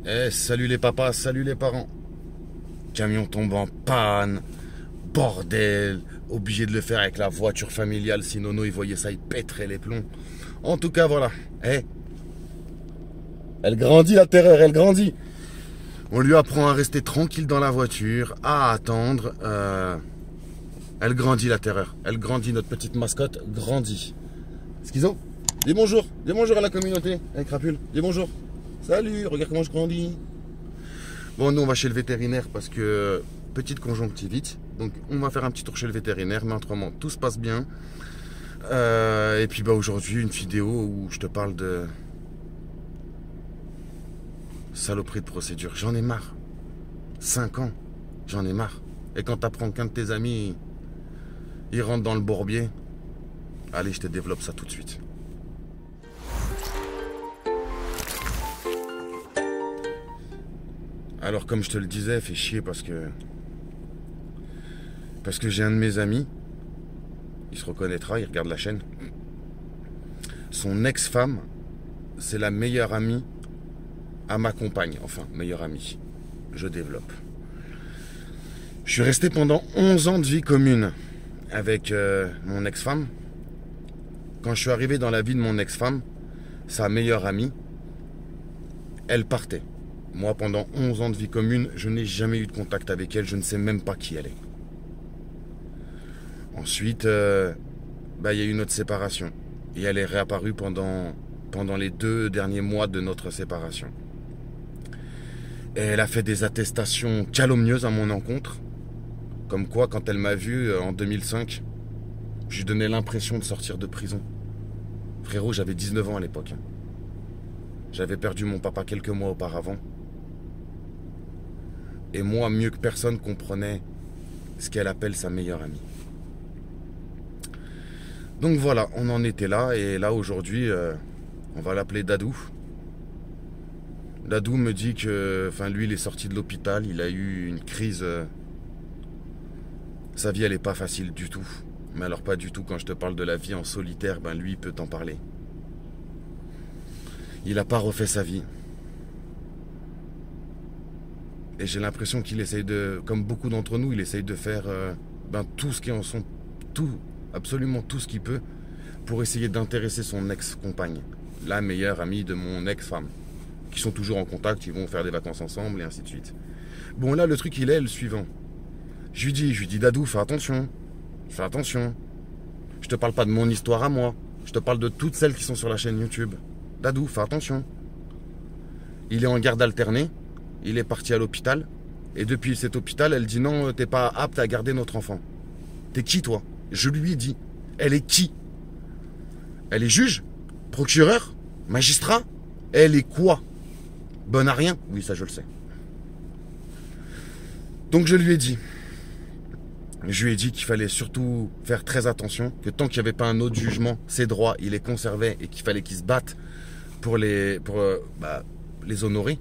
Eh, salut les papas, salut les parents. Camion tombe en panne, bordel, obligé de le faire avec la voiture familiale, si Nono il voyait ça, il pèterait les plombs. En tout cas, voilà. Eh, elle grandit la terreur, elle grandit. On lui apprend à rester tranquille dans la voiture, à attendre. Elle grandit la terreur, elle grandit, notre petite mascotte grandit. Schizo, dis bonjour à la communauté, avec Crapule, dis bonjour. Salut, regarde comment je grandis. Bon, nous on va chez le vétérinaire parce que petite conjonctivite. Donc on va faire un petit tour chez le vétérinaire, mais autrement tout se passe bien. Et puis bah aujourd'hui une vidéo où je te parle de saloperie de procédure. J'en ai marre. 5 ans, j'en ai marre. Et quand t'apprends qu'un de tes amis il rentre dans le bourbier, allez, je te développe ça tout de suite. Alors comme je te le disais, fait chier parce que j'ai un de mes amis, il se reconnaîtra, il regarde la chaîne. Son ex-femme, c'est la meilleure amie à ma compagne, enfin meilleure amie. Je développe. Je suis resté pendant 11 ans de vie commune avec mon ex-femme. Quand je suis arrivé dans la vie de mon ex-femme, sa meilleure amie, elle partait. Moi, pendant 11 ans de vie commune, je n'ai jamais eu de contact avec elle. Je ne sais même pas qui elle est. Ensuite, il y a eu notre séparation. Et elle est réapparue pendant les 2 derniers mois de notre séparation. Et elle a fait des attestations calomnieuses à mon encontre. Comme quoi, quand elle m'a vu en 2005, je lui donnais l'impression de sortir de prison. Frérot, j'avais 19 ans à l'époque. J'avais perdu mon papa quelques mois auparavant. Et moi, mieux que personne, comprenais ce qu'elle appelle sa meilleure amie. Donc voilà, on en était là. Et là, aujourd'hui, on va l'appeler Dadou. Dadou me dit que, lui, il est sorti de l'hôpital. Il a eu une crise. Sa vie, elle n'est pas facile du tout. Mais alors pas du tout, quand je te parle de la vie en solitaire, lui, il peut t'en parler. Il n'a pas refait sa vie. Et j'ai l'impression qu'il essaye de, comme beaucoup d'entre nous, il essaye de faire tout ce qui en sont, absolument tout ce qu'il peut, pour essayer d'intéresser son ex-compagne, la meilleure amie de mon ex-femme, qui sont toujours en contact, ils vont faire des vacances ensemble, et ainsi de suite. Bon, là, le truc, il est le suivant. Je lui dis, Dadou, fais attention. Fais attention. Je te parle pas de mon histoire à moi. Je te parle de toutes celles qui sont sur la chaîne YouTube. Dadou, fais attention. Il est en garde alternée. Il est parti à l'hôpital. Et depuis cet hôpital, elle dit non, t'es pas apte à garder notre enfant. T'es qui, toi? Je lui ai dit. Elle est qui? Elle est juge? Procureur? Magistrat? Elle est quoi? Bonne à rien? Oui, ça je le sais. Donc je lui ai dit. Je lui ai dit qu'il fallait surtout faire très attention, que tant qu'il n'y avait pas un autre jugement, ses droits, il les conservait et qu'il fallait qu'il se batte pour les honorer.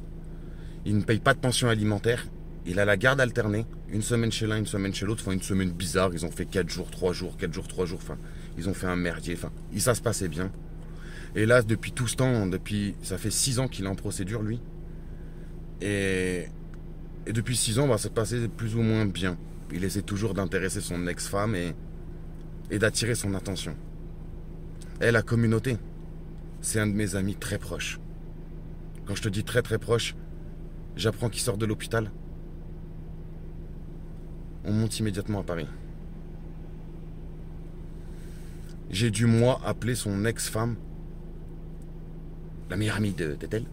Il ne paye pas de pension alimentaire. Il a la garde alternée, une semaine chez l'un, une semaine chez l'autre. Enfin, une semaine bizarre. Ils ont fait 4 jours, 3 jours, 4 jours, 3 jours. Enfin, ils ont fait un merdier. Enfin, ça se passait bien. Et là, depuis tout ce temps, ça fait 6 ans qu'il est en procédure, lui. Et depuis 6 ans, ça se passait plus ou moins bien. Il essaie toujours d'intéresser son ex-femme et d'attirer son attention. Et la communauté, c'est un de mes amis très proches. Quand je te dis très très proche, j'apprends qu'il sort de l'hôpital. On monte immédiatement à Paris. J'ai dû, moi, appeler son ex-femme, la meilleure amie d'elle,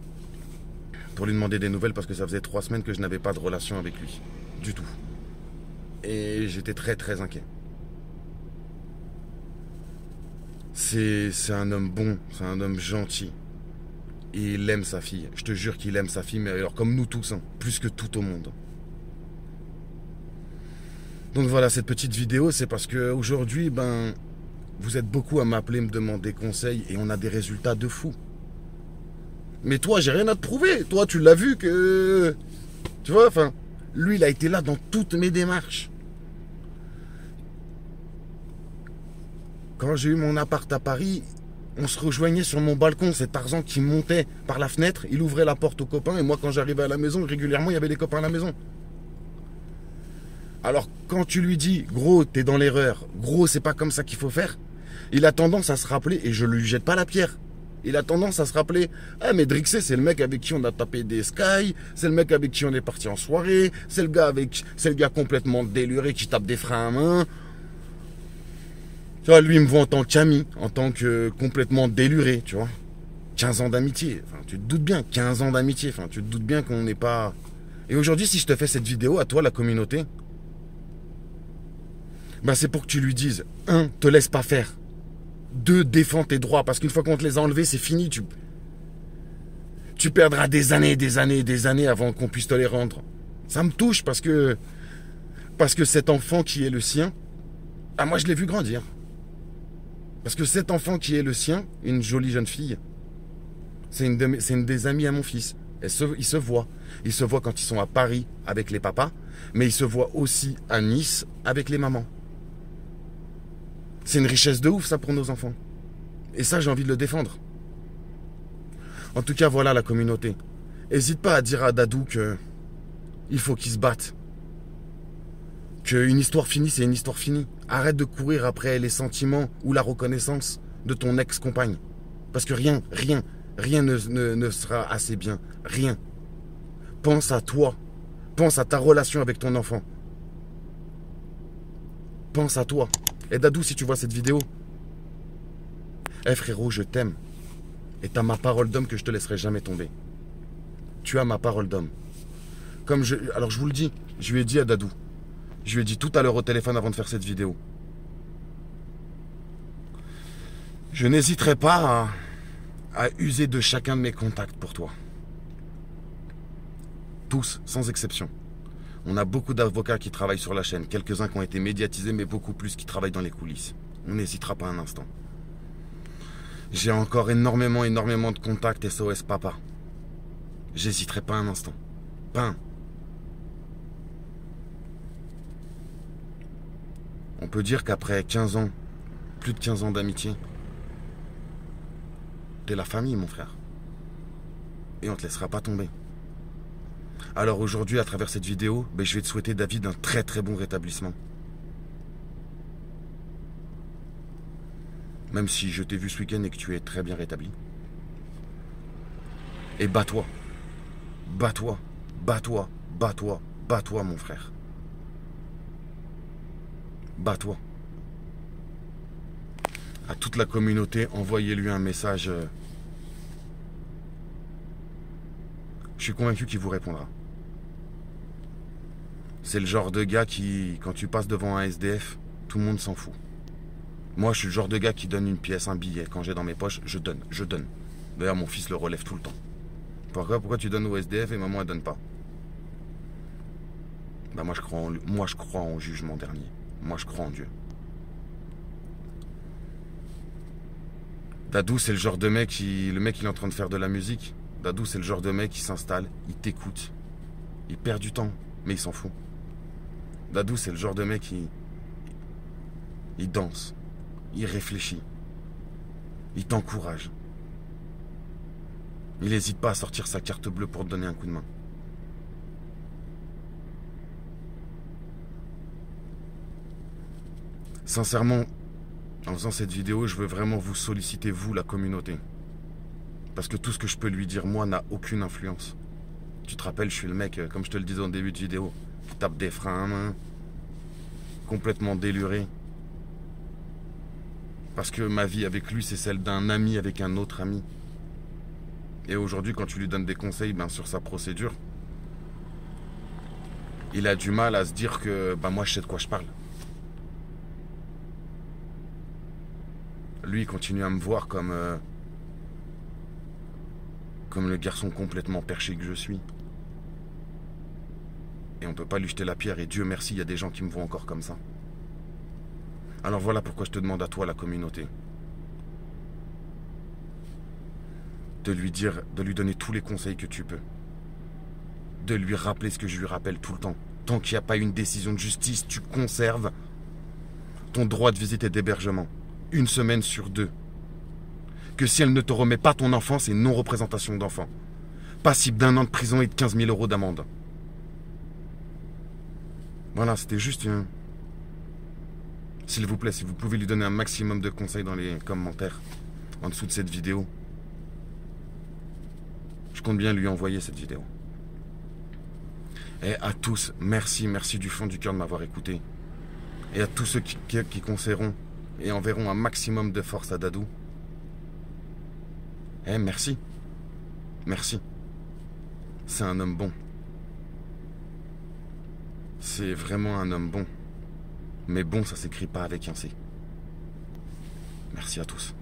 pour lui demander des nouvelles parce que ça faisait 3 semaines que je n'avais pas de relation avec lui. Du tout. Et j'étais très très inquiet. C'est un homme bon, c'est un homme gentil. Et il aime sa fille. Je te jure qu'il aime sa fille, mais alors comme nous tous, plus que tout au monde. Donc voilà, cette petite vidéo, c'est parce que aujourd'hui, vous êtes beaucoup à m'appeler, me demander conseil, et on a des résultats de fou. Mais toi, j'ai rien à te prouver. Toi, tu l'as vu que... Tu vois, lui, il a été là dans toutes mes démarches. Quand j'ai eu mon appart à Paris, On se rejoignait sur mon balcon, c'est Tarzan qui montait par la fenêtre, il ouvrait la porte aux copains, et moi quand j'arrivais à la maison, régulièrement il y avait des copains à la maison. Alors quand tu lui dis, gros, t'es dans l'erreur, gros, c'est pas comme ça qu'il faut faire, il a tendance à se rappeler, et je lui jette pas la pierre, il a tendance à se rappeler, ah mais Drixé, c'est le mec avec qui on a tapé des Sky, c'est le mec avec qui on est parti en soirée, c'est le gars complètement déluré qui tape des freins à main. Tu vois, lui, il me voit en tant qu'ami, en tant que complètement déluré, tu vois. 15 ans d'amitié, enfin, tu te doutes bien, 15 ans d'amitié, enfin, tu te doutes bien qu'on n'est pas... Et aujourd'hui, si je te fais cette vidéo, à toi, la communauté, ben c'est pour que tu lui dises, 1, te laisse pas faire. 2, défends tes droits, parce qu'une fois qu'on te les a enlevés, c'est fini, tu perdras des années, des années, des années avant qu'on puisse te les rendre. Ça me touche parce que cet enfant qui est le sien, ah, moi, je l'ai vu grandir. Parce que cet enfant qui est le sien, une jolie jeune fille, c'est une des amies à mon fils. Ils se voient. Ils se voient quand ils sont à Paris avec les papas, mais ils se voient aussi à Nice avec les mamans. C'est une richesse de ouf ça pour nos enfants. Et ça, j'ai envie de le défendre. En tout cas, voilà la communauté. N'hésite pas à dire à Dadou qu'il faut qu'il se batte. Qu'une histoire finie, c'est une histoire finie. Arrête de courir après les sentiments ou la reconnaissance de ton ex-compagne. Parce que rien ne sera assez bien. Rien. Pense à toi. Pense à ta relation avec ton enfant. Pense à toi. Et Dadou, si tu vois cette vidéo, frérot, je t'aime. Et t'as ma parole d'homme que je te laisserai jamais tomber. Tu as ma parole d'homme. Alors je vous le dis, je lui ai dit à Dadou. Je lui ai dit tout à l'heure au téléphone avant de faire cette vidéo. Je n'hésiterai pas à user de chacun de mes contacts pour toi. Tous, sans exception. On a beaucoup d'avocats qui travaillent sur la chaîne. Quelques-uns qui ont été médiatisés, mais beaucoup plus qui travaillent dans les coulisses. On n'hésitera pas un instant. J'ai encore énormément de contacts SOS Papa. J'hésiterai pas un instant. Pas un. On peut dire qu'après 15 ans, plus de 15 ans d'amitié, t'es la famille, mon frère. Et on te laissera pas tomber. Alors aujourd'hui, à travers cette vidéo, je vais te souhaiter, David, un très très bon rétablissement. Même si je t'ai vu ce week-end et que tu es très bien rétabli. Et bats-toi. Bats-toi. Bats-toi. Bats-toi. Bats-toi, mon frère. Bats-toi. À toute la communauté, envoyez-lui un message. Je suis convaincu qu'il vous répondra. C'est le genre de gars qui, quand tu passes devant un SDF, tout le monde s'en fout. Moi, je suis le genre de gars qui donne une pièce, un billet. Quand j'ai dans mes poches, je donne. D'ailleurs, mon fils le relève tout le temps. Pourquoi tu donnes au SDF et maman, elle donne pas? Moi, je crois en jugement dernier. Moi, je crois en Dieu. Dadou, c'est le genre de mec le mec, il est en train de faire de la musique. Dadou, c'est le genre de mec qui s'installe, il t'écoute. Il perd du temps, mais il s'en fout. Dadou, c'est le genre de mec il danse, il réfléchit, il t'encourage. Il n'hésite pas à sortir sa carte bleue pour te donner un coup de main. Sincèrement, en faisant cette vidéo, je veux vraiment vous solliciter, vous, la communauté. Parce que tout ce que je peux lui dire, moi, n'a aucune influence. Tu te rappelles, je suis le mec, comme je te le disais en début de vidéo, qui tape des freins à main, complètement déluré. Parce que ma vie avec lui, c'est celle d'un ami avec un autre ami. Et aujourd'hui, quand tu lui donnes des conseils sur sa procédure, il a du mal à se dire que moi, je sais de quoi je parle. Lui, il continue à me voir comme le garçon complètement perché que je suis. Et on ne peut pas lui jeter la pierre. Et Dieu merci, il y a des gens qui me voient encore comme ça. Alors voilà pourquoi je te demande à toi, la communauté, de lui dire, de lui donner tous les conseils que tu peux. De lui rappeler ce que je lui rappelle tout le temps. Tant qu'il n'y a pas une décision de justice, tu conserves ton droit de visite et d'hébergement. 1 semaine sur 2. que si elle ne te remet pas ton enfant, c'est non-représentation d'enfant. Passible d'1 an de prison et de 15 000 € d'amende. Voilà, c'était juste une... S'il vous plaît, si vous pouvez lui donner un maximum de conseils dans les commentaires, en dessous de cette vidéo. Je compte bien lui envoyer cette vidéo. Et à tous, merci du fond du cœur de m'avoir écouté. Et à tous ceux qui conseilleront et enverront un maximum de force à Dadou. Merci. Merci. C'est un homme bon. C'est vraiment un homme bon. Mais bon, ça s'écrit pas avec un C. Merci à tous.